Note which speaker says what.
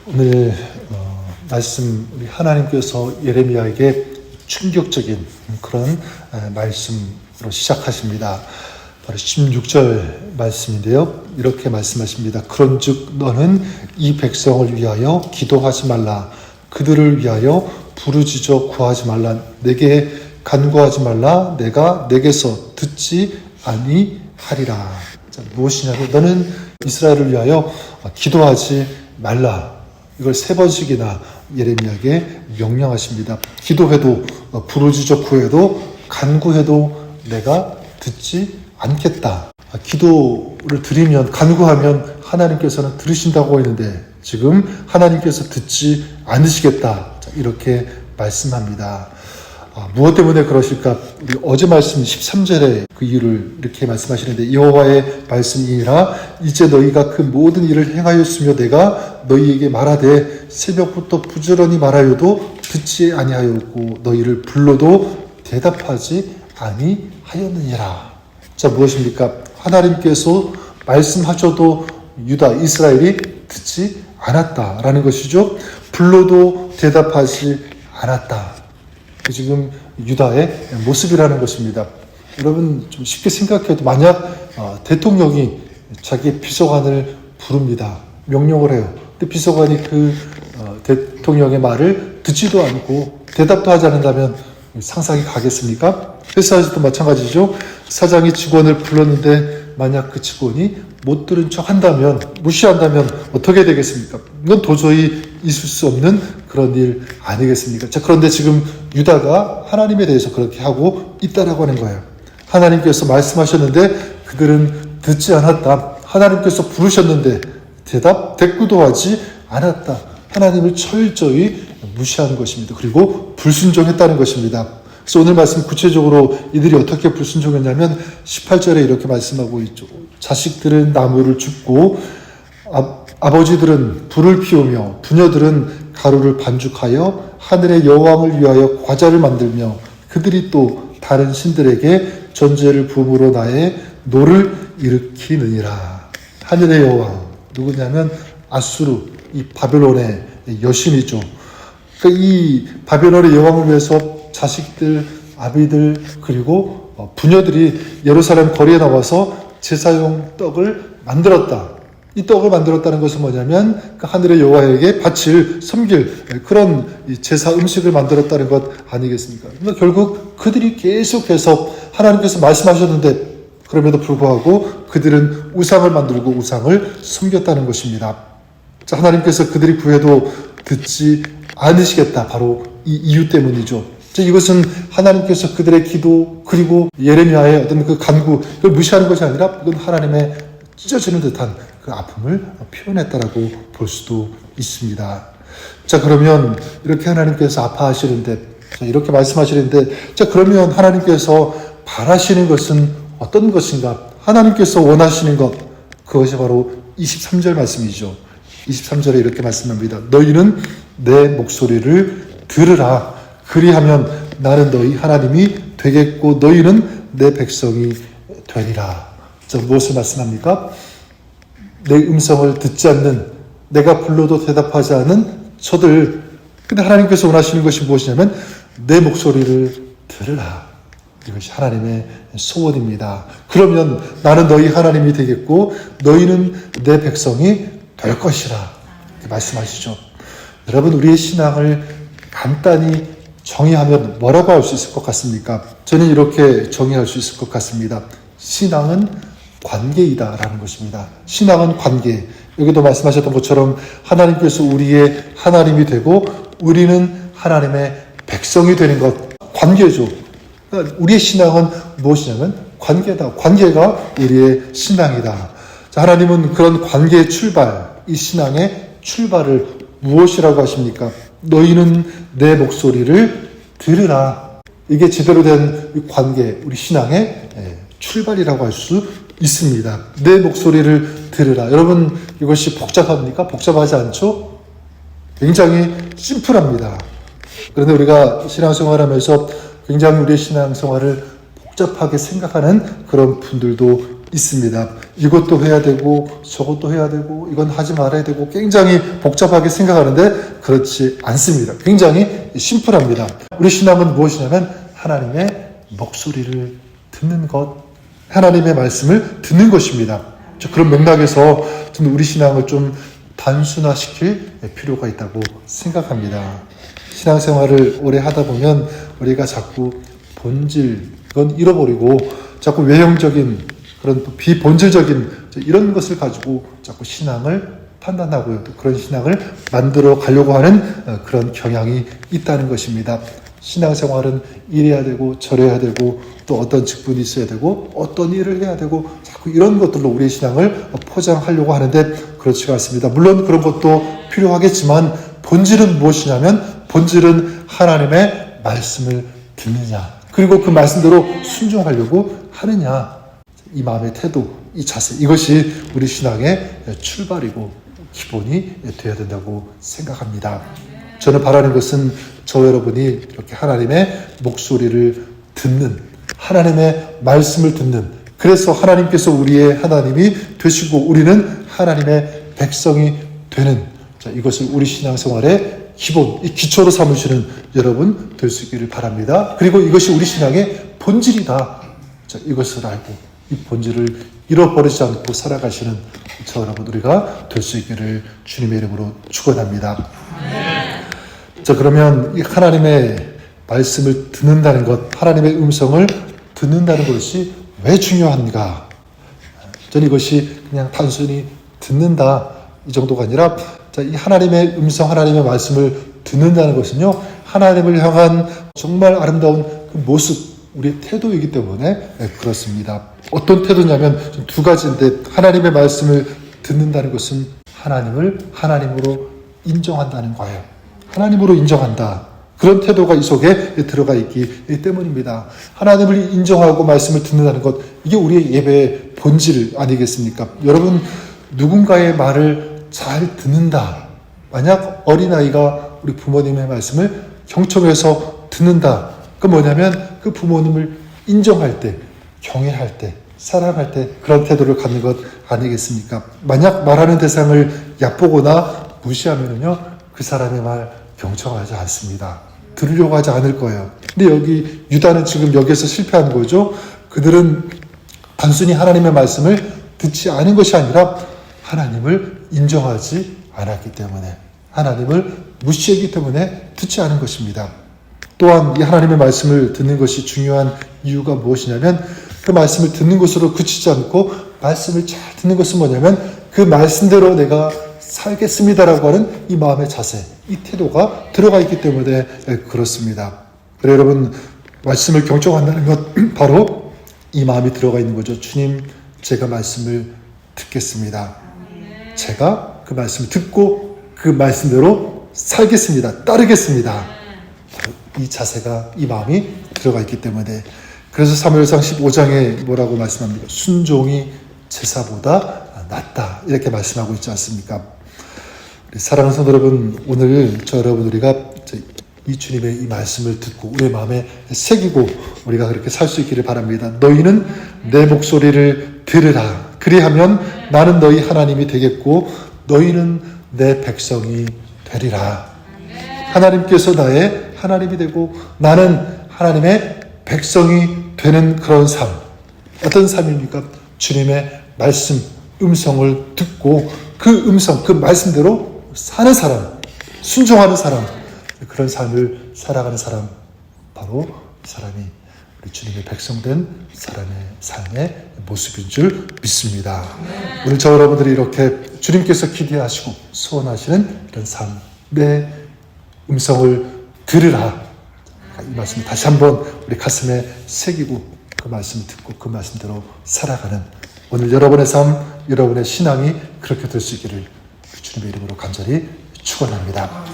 Speaker 1: 오늘 말씀 우리 하나님께서 예레미야에게 충격적인 그런 말씀으로 시작하십니다. 바로 16절 말씀인데요. 이렇게 말씀하십니다. 그런즉 너는 이 백성을 위하여 기도하지 말라. 그들을 위하여 부르짖어 구하지 말라. 내게 간구하지 말라. 내가 내게서 듣지 아니하리라. 자, 무엇이냐면 너는 이스라엘을 위하여 기도하지 말라. 이걸 3번씩이나 예레미야에게 명령하십니다. 기도해도 부르짖어 구해도 간구해도 내가 듣지 않겠다. 기도를 드리면 간구하면 하나님께서는 들으신다고 했는데 지금 하나님께서 듣지 않으시겠다. 이렇게 말씀합니다. 무엇 때문에 그러실까? 우리 어제 말씀 13절에 그 이유를 이렇게 말씀하시는데 여호와의 말씀이니라 이제 너희가 그 모든 일을 행하였으며 내가 너희에게 말하되 새벽부터 부지런히 말하여도 듣지 아니하였고 너희를 불러도 대답하지 아니하였느니라. 자, 무엇입니까? 하나님께서 말씀하셔도 유다 이스라엘이 듣지 않았다라는 것이죠. 불러도 대답하지 않았다. 지금 유다의 모습이라는 것입니다. 여러분 좀 쉽게 생각해도 만약 대통령이 자기의 비서관을 부릅니다. 명령을 해요. 근데 비서관이 그 대통령의 말을 듣지도 않고 대답도 하지 않는다면 상상이 가겠습니까? 회사에서도 마찬가지죠. 사장이 직원을 불렀는데 만약 그 직원이 못 들은 척 한다면, 무시한다면 어떻게 되겠습니까? 이건 도저히 있을 수 없는 그런 일 아니겠습니까? 자, 그런데 지금 유다가 하나님에 대해서 그렇게 하고 있다라고 하는 거예요. 하나님께서 말씀하셨는데 그들은 듣지 않았다. 하나님께서 부르셨는데 대꾸도 하지 않았다. 하나님을 철저히 무시하는 것입니다. 그리고 불순종했다는 것입니다. 그래서 오늘 말씀 구체적으로 이들이 어떻게 불순종했냐면 18절에 이렇게 말씀하고 있죠. 자식들은 나무를 줍고 아버지들은 불을 피우며 부녀들은 가루를 반죽하여 하늘의 여왕을 위하여 과자를 만들며 그들이 또 다른 신들에게 전제를 부음으로 나의 노를 일으키느니라. 하늘의 여왕 누구냐면 아수르, 이 바벨론의 여신이죠. 그러니까 이 바벨론의 여왕을 위해서 자식들, 아비들 그리고 부녀들이 예루살렘 거리에 나와서 제사용 떡을 만들었다. 이 떡을 만들었다는 것은 뭐냐면 그 하늘의 여호와에게 바칠 섬길 그런 제사 음식을 만들었다는 것 아니겠습니까? 그러니까 결국 그들이 계속해서 하나님께서 말씀하셨는데 그럼에도 불구하고 그들은 우상을 만들고 우상을 섬겼다는 것입니다. 자, 하나님께서 그들이 구해도 듣지 않으시겠다. 바로 이 이유 때문이죠. 자, 이것은 하나님께서 그들의 기도 그리고 예레미야의 어떤 그 간구 그걸 무시하는 것이 아니라 이건 하나님의 찢어지는 듯한 그 아픔을 표현했다라고 볼 수도 있습니다. 자, 그러면 이렇게 하나님께서 아파하시는데 자, 이렇게 말씀하시는데 자, 그러면 하나님께서 바라시는 것은 어떤 것인가? 하나님께서 원하시는 것 그것이 바로 23절 말씀이죠. 23절에 이렇게 말씀합니다. 너희는 내 목소리를 들으라. 그리하면 나는 너희 하나님이 되겠고 너희는 내 백성이 되리라. 자, 무엇을 말씀합니까? 내 음성을 듣지 않는, 내가 불러도 대답하지 않은 저들. 근데 하나님께서 원하시는 것이 무엇이냐면 내 목소리를 들으라. 이것이 하나님의 소원입니다. 그러면 나는 너희 하나님이 되겠고 너희는 내 백성이 될 것이라. 이렇게 말씀하시죠. 여러분 우리의 신앙을 간단히 정의하면 뭐라고 할 수 있을 것 같습니까? 저는 이렇게 정의할 수 있을 것 같습니다. 신앙은 관계이다라는 것입니다. 신앙은 관계. 여기도 말씀하셨던 것처럼 하나님께서 우리의 하나님이 되고 우리는 하나님의 백성이 되는 것. 관계죠. 그러니까 우리의 신앙은 무엇이냐면 관계다. 관계가 우리의 신앙이다. 자, 하나님은 그런 관계의 출발, 이 신앙의 출발을 무엇이라고 하십니까? 너희는 내 목소리를 들으라. 이게 제대로 된 관계, 우리 신앙의 출발이라고 할 수 있습니다. 내 목소리를 들으라. 여러분 이것이 복잡합니까? 복잡하지 않죠? 굉장히 심플합니다. 그런데 우리가 신앙생활하면서 굉장히 우리의 신앙생활을 복잡하게 생각하는 그런 분들도 있습니다. 이것도 해야 되고 저것도 해야 되고 이건 하지 말아야 되고 굉장히 복잡하게 생각하는데 그렇지 않습니다. 굉장히 심플합니다. 우리 신앙은 무엇이냐면 하나님의 목소리를 듣는 것, 하나님의 말씀을 듣는 것입니다. 그런 맥락에서 저는 우리 신앙을 좀 단순화시킬 필요가 있다고 생각합니다. 신앙생활을 오래 하다 보면 우리가 자꾸 본질, 이건 잃어버리고 자꾸 외형적인 그런 비본질적인 이런 것을 가지고 자꾸 신앙을 판단하고요. 또 그런 신앙을 만들어 가려고 하는 그런 경향이 있다는 것입니다. 신앙생활은 이래야 되고 저래야 되고 또 어떤 직분이 있어야 되고 어떤 일을 해야 되고 자꾸 이런 것들로 우리의 신앙을 포장하려고 하는데 그렇지가 않습니다. 물론 그런 것도 필요하겠지만 본질은 무엇이냐면 본질은 하나님의 말씀을 듣느냐 그리고 그 말씀대로 순종하려고 하느냐 이 마음의 태도, 이 자세 이것이 우리 신앙의 출발이고 기본이 되어야 된다고 생각합니다. 저는 바라는 것은 저 여러분이 이렇게 하나님의 목소리를 듣는 하나님의 말씀을 듣는 그래서 하나님께서 우리의 하나님이 되시고 우리는 하나님의 백성이 되는 이것을 우리 신앙생활의 기본, 이 기초로 삼으시는 여러분 될 수 있기를 바랍니다. 그리고 이것이 우리 신앙의 본질이다. 이것을 알고 이 본질을 잃어버리지 않고 살아가시는 저 여러분 우리가 될 수 있기를 주님의 이름으로 축원합니다. 자 그러면 이 하나님의 말씀을 듣는다는 것, 하나님의 음성을 듣는다는 것이 왜 중요한가? 저는 이것이 그냥 단순히 듣는다 이 정도가 아니라 이 하나님의 음성, 하나님의 말씀을 듣는다는 것은요 하나님을 향한 정말 아름다운 그 모습, 우리의 태도이기 때문에 그렇습니다. 어떤 태도냐면 두 가지인데 하나님의 말씀을 듣는다는 것은 하나님을 하나님으로 인정한다는 거예요. 하나님으로 인정한다. 그런 태도가 이 속에 들어가 있기 때문입니다. 하나님을 인정하고 말씀을 듣는다는 것, 이게 우리의 예배의 본질 아니겠습니까? 여러분, 누군가의 말을 잘 듣는다. 만약 어린아이가 우리 부모님의 말씀을 경청해서 듣는다. 그 뭐냐면 그 부모님을 인정할 때, 경외할 때, 사랑할 때 그런 태도를 갖는 것 아니겠습니까? 만약 말하는 대상을 얕보거나 무시하면요, 그 사람의 말 경청하지 않습니다. 들으려고 하지 않을 거예요. 근데 여기 유다는 지금 여기에서 실패한 거죠. 그들은 단순히 하나님의 말씀을 듣지 않은 것이 아니라 하나님을 인정하지 않았기 때문에 하나님을 무시했기 때문에 듣지 않은 것입니다. 또한 이 하나님의 말씀을 듣는 것이 중요한 이유가 무엇이냐면 그 말씀을 듣는 것으로 그치지 않고 말씀을 잘 듣는 것은 뭐냐면 그 말씀대로 내가 살겠습니다라고 하는 이 마음의 자세, 이 태도가 들어가 있기 때문에 그렇습니다. 그래 여러분 말씀을 경청한다는 것 바로 이 마음이 들어가 있는 거죠. 주님 제가 말씀을 듣겠습니다. 제가 그 말씀을 듣고 그 말씀대로 살겠습니다. 따르겠습니다. 이 자세가 이 마음이 들어가 있기 때문에 그래서 사무엘상 15장에 뭐라고 말씀합니까? 순종이 제사보다 낫다 이렇게 말씀하고 있지 않습니까? 사랑하는 성도 여러분 오늘 저 여러분 우리가 이 주님의 이 말씀을 듣고 우리의 마음에 새기고 우리가 그렇게 살 수 있기를 바랍니다. 너희는 내 목소리를 들으라. 그리하면 나는 너희 하나님이 되겠고 너희는 내 백성이 되리라. 하나님께서 나의 하나님이 되고 나는 하나님의 백성이 되는 그런 삶. 어떤 삶입니까? 주님의 말씀, 음성을 듣고 그 음성, 그 말씀대로 사는 사람, 순종하는 사람, 그런 삶을 살아가는 사람, 바로 이 사람이 우리 주님의 백성된 사람의 삶의 모습인 줄 믿습니다. 오늘 저 여러분들이 이렇게 주님께서 기대하시고 소원하시는 이런 삶의 음성을 들으라. 이 말씀을 다시 한번 우리 가슴에 새기고 그 말씀을 듣고 그 말씀대로 살아가는 오늘 여러분의 삶, 여러분의 신앙이 그렇게 될 수 있기를 주님의 이름으로 간절히 축원합니다.